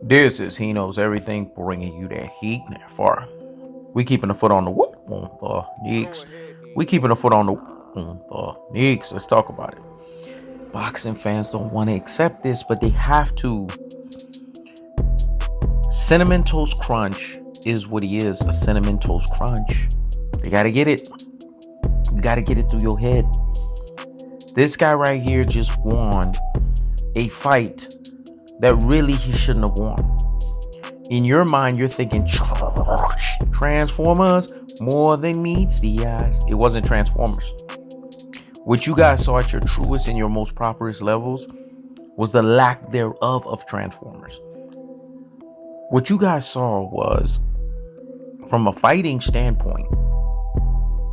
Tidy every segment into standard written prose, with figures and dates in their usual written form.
This is He Knows Everything, bringing you that heat and that far. We keeping the foot on the what? On the knees. We keeping the foot on the knees. Let's talk about it. Boxing fans don't want to accept this, but they have to. Cinnamon Toast Crunch is what he is, a Cinnamon Toast Crunch. You gotta get it. You gotta get it through your head. This guy right here just won a fight that really he shouldn't have won. In your mind, you're thinking Transformers more than meets the eyes. It wasn't Transformers. What you guys saw at your truest and your most properest levels was the lack thereof of Transformers. What you guys saw was, from a fighting standpoint,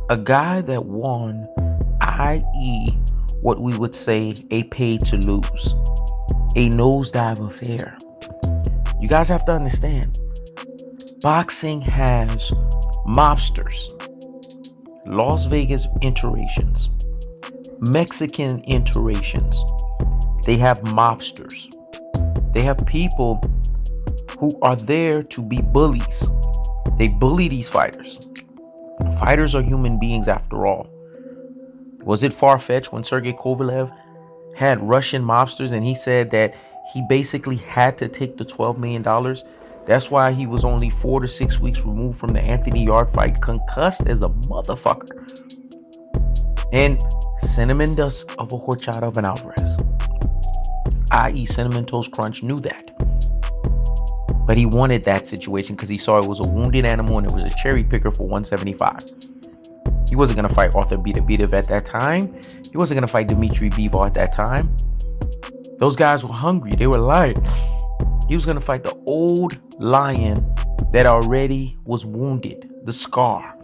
a guy that won, i.e., what we would say a pay to lose, a nosedive affair. You guys have to understand, boxing has mobsters, Las Vegas iterations, Mexican iterations. They have mobsters. They have people who are there to be bullies. They bully these fighters. Fighters are human beings after all. Was it far-fetched when Sergey Kovalev had Russian mobsters and he said that he basically had to take the $12 million? That's why he was only 4 to 6 weeks removed from the Anthony Yard fight, concussed as a motherfucker. And Cinnamon Dust of a Horchata of an Alvarez, i.e. Cinnamon Toast Crunch, knew that. But he wanted that situation because he saw it was a wounded animal and it was a cherry picker for 175. He wasn't going to fight Arthur Beterbiev at that time. He wasn't going to fight Dmitry Bivol at that time. Those guys were hungry. They were light. He was going to fight the old lion that already was wounded, the Scar.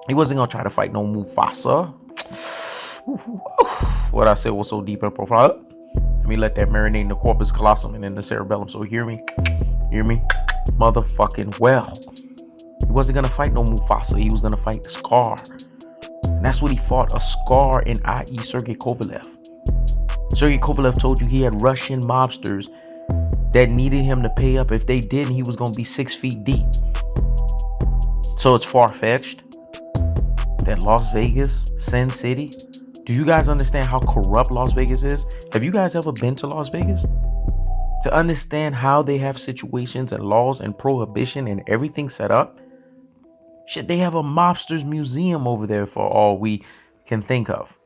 He wasn't going to try to fight no Mufasa. What I said was so deep and profound. Let me let that marinate in the corpus callosum and in the cerebellum. So hear me? Hear me? Motherfucking well. He wasn't going to fight no Mufasa. He was going to fight the Scar. And that's what he fought, a Scar in i.e. Sergey Kovalev. Sergey Kovalev told you he had Russian mobsters that needed him to pay up. If they didn't, he was going to be 6 feet deep. So it's far-fetched that Las Vegas, Sin City. Do you guys understand how corrupt Las Vegas is? Have you guys ever been to Las Vegas? To understand how they have situations and laws and prohibition and everything set up? Shit, they have a mobsters museum over there for all we can think of.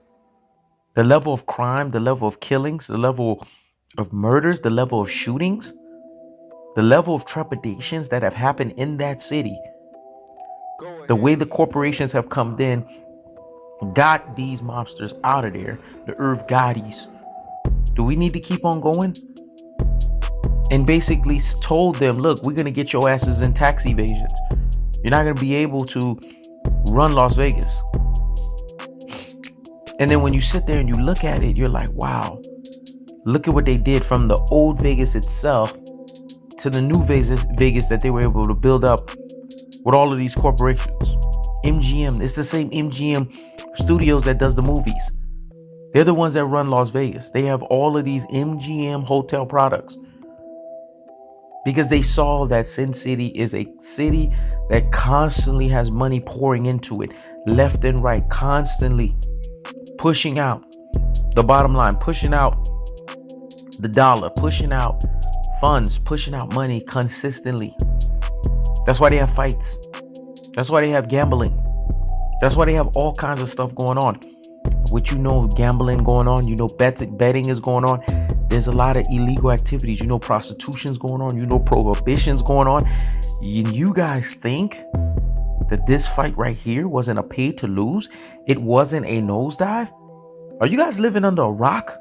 The level of crime, the level of killings, the level of murders, the level of shootings, the level of trepidations that have happened in that city. The way the corporations have come in, got these mobsters out of there, the Irv Gottis. Do we need to keep on going? And basically told them, look, we're going to get your asses in tax evasions. You're not going to be able to run Las Vegas. And then when you sit there and you look at it, you're like, wow, look at what they did from the old Vegas itself to the new Vegas that they were able to build up with all of these corporations. MGM, it's the same MGM Studios that does the movies. They're the ones that run Las Vegas. They have all of these MGM hotel products because they saw that Sin City is a city that constantly has money pouring into it, left and right, constantly pushing out the bottom line, pushing out the dollar, pushing out funds, pushing out money consistently. That's why they have fights. That's why they have gambling. That's why they have all kinds of stuff going on. What you know, gambling going on, you know, betting is going on. There's a lot of illegal activities. You know, prostitution's going on. You know, prohibition's going on. You guys think that this fight right here wasn't a pay to lose? It wasn't a nosedive? Are you guys living under a rock?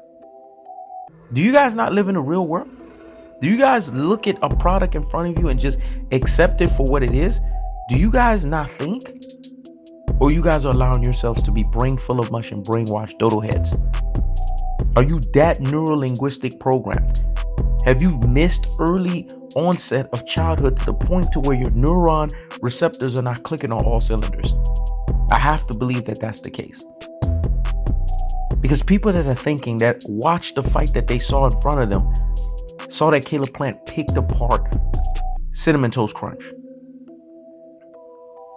Do you guys not live in the real world? Do you guys look at a product in front of you and just accept it for what it is? Do you guys not think? Or you guys are allowing yourselves to be brain full of mush and brainwashed dodo heads? Are you that neurolinguistic programmed? Have you missed early onset of childhood to the point to where your neuron receptors are not clicking on all cylinders? I have to believe that that's the case. Because people that are thinking that watch the fight that they saw in front of them saw that Caleb Plant picked apart Cinnamon Toast Crunch.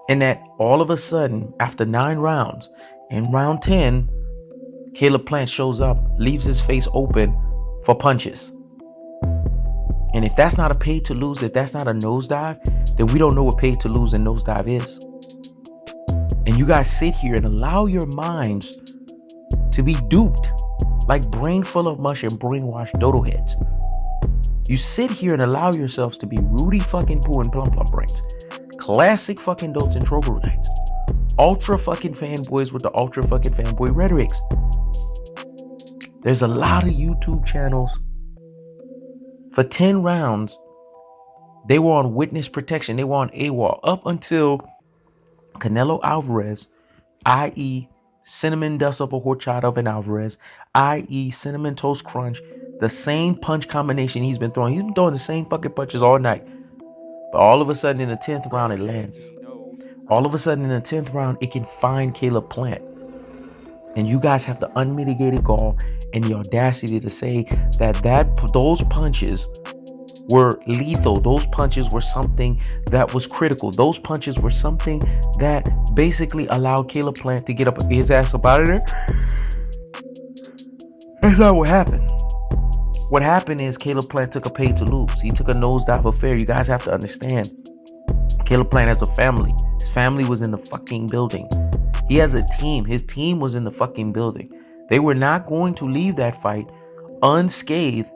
And that all of a sudden, after 9 rounds, in round 10, Caleb Plant shows up, leaves his face open for punches. And if that's not a paid to lose, if that's not a nosedive, then we don't know what paid to lose and nosedive is. And you guys sit here and allow your minds to be duped like brain full of mush and brainwashed dodo heads. You sit here and allow yourselves to be Rudy fucking Poo and Plum Plum brains. Classic fucking dolts and troglodytes. Ultra fucking fanboys with the ultra fucking fanboy rhetorics. There's a lot of YouTube channels. For 10 rounds, they were on witness protection. They were on AWOL up until Canelo Alvarez, i.e. Cinnamon Dust of a Horchata of an Alvarez, i.e. Cinnamon Toast Crunch, the same punch combination he's been throwing. He's been throwing the same fucking punches all night. But all of a sudden in the 10th round, it lands. All of a sudden in the 10th round, it can find Caleb Plant. And you guys have the unmitigated gall and the audacity to say that those punches were lethal. Those punches were something that was critical. Those punches were something that basically allowed Caleb Plant to get up his ass up out of there. That's not what happened. What happened is Caleb Plant took a pay to lose. He took a nosedive affair. You guys have to understand. Caleb Plant has a family. His family was in the fucking building. He has a team. His team was in the fucking building. They were not going to leave that fight unscathed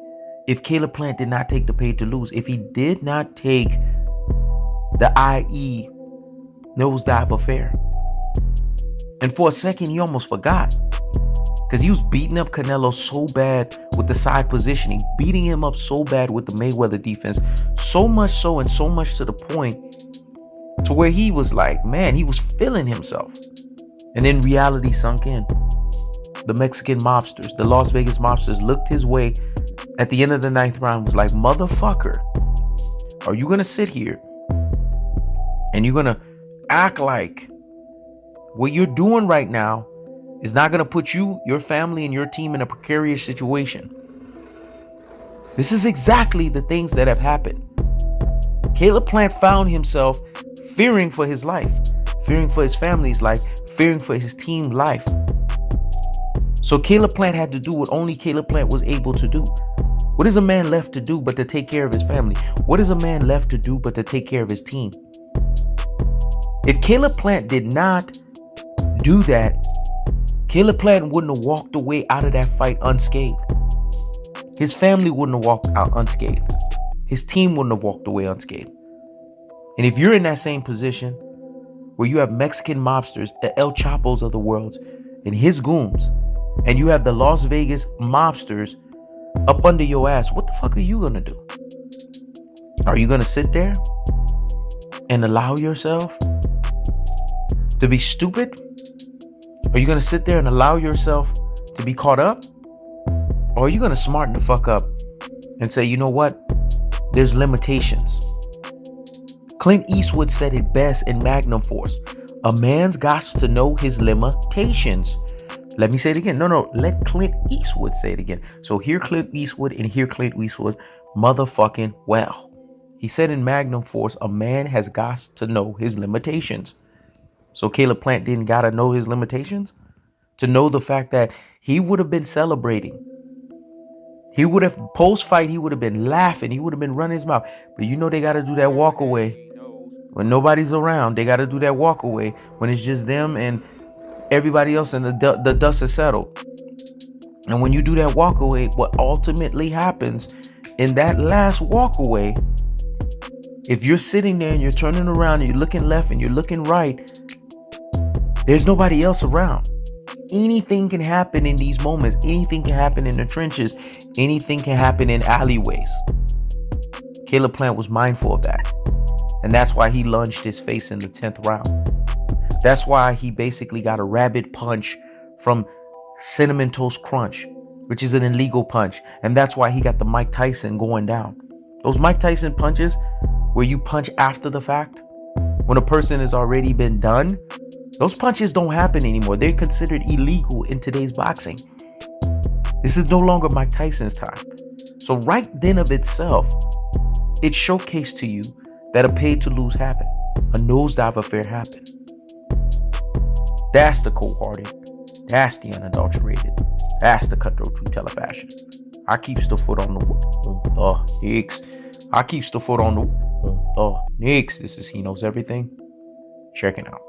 if Caleb Plant did not take the pay to lose. If he did not take the IE nosedive affair. And for a second, he almost forgot. Because he was beating up Canelo so bad with the side positioning. Beating him up so bad with the Mayweather defense. So much so and so much to the point to where he was like, man, he was feeling himself. And then reality sunk in. The Mexican mobsters, the Las Vegas mobsters looked his way at the end of the 9th round, was like, motherfucker, are you going to sit here and you're going to act like what you're doing right now is not going to put you, your family, and your team in a precarious situation? This is exactly the things that have happened. Caleb Plant found himself fearing for his life, fearing for his family's life, fearing for his team's life. So Caleb Plant had to do what only Caleb Plant was able to do. What is a man left to do but to take care of his family? What is a man left to do but to take care of his team? If Caleb Plant did not do that, Caleb Plant wouldn't have walked away out of that fight unscathed. His family wouldn't have walked out unscathed. His team wouldn't have walked away unscathed. And if you're in that same position where you have Mexican mobsters, the El Chapos of the world, and his goons, and you have the Las Vegas mobsters up under your ass, what the fuck are you gonna do? Are you gonna sit there and allow yourself to be stupid? Are you gonna sit there and allow yourself to be caught up? Or are you gonna smarten the fuck up and say, you know what? There's limitations. Clint Eastwood said it best in Magnum Force. A man's got to know his limitations. Let me say it again. No, let Clint Eastwood say it again. So hear Clint Eastwood and hear Clint Eastwood motherfucking well. He said in Magnum Force, a man has got to know his limitations. So Caleb Plant didn't got to know his limitations? To know the fact that he would have been celebrating. He would have, post-fight, he would have been laughing. He would have been running his mouth. But you know they got to do that walk away. When nobody's around, they got to do that walk away. When it's just them and everybody else and the dust is settled. And when you do that walk away, what ultimately happens in that last walk away, if you're sitting there and you're turning around and you're looking left and you're looking right, there's nobody else around. Anything can happen in these moments. Anything can happen in the trenches. Anything can happen in alleyways. Caleb Plant was mindful of that. And that's why he lunged his face in the 10th round. That's why he basically got a rabbit punch from Cinnamon Toast Crunch, which is an illegal punch. And that's why he got the Mike Tyson going down. Those Mike Tyson punches where you punch after the fact, when a person has already been done, those punches don't happen anymore. They're considered illegal in today's boxing. This is no longer Mike Tyson's time. So right then of itself, it showcased to you that a paid to lose happened. A nosedive affair happened. That's the cold-hearted. That's the unadulterated. That's the cutthroat true telefashion. I keeps the foot on the Nicks. I keeps the foot on the Nicks. This is He Knows Everything. Checking out.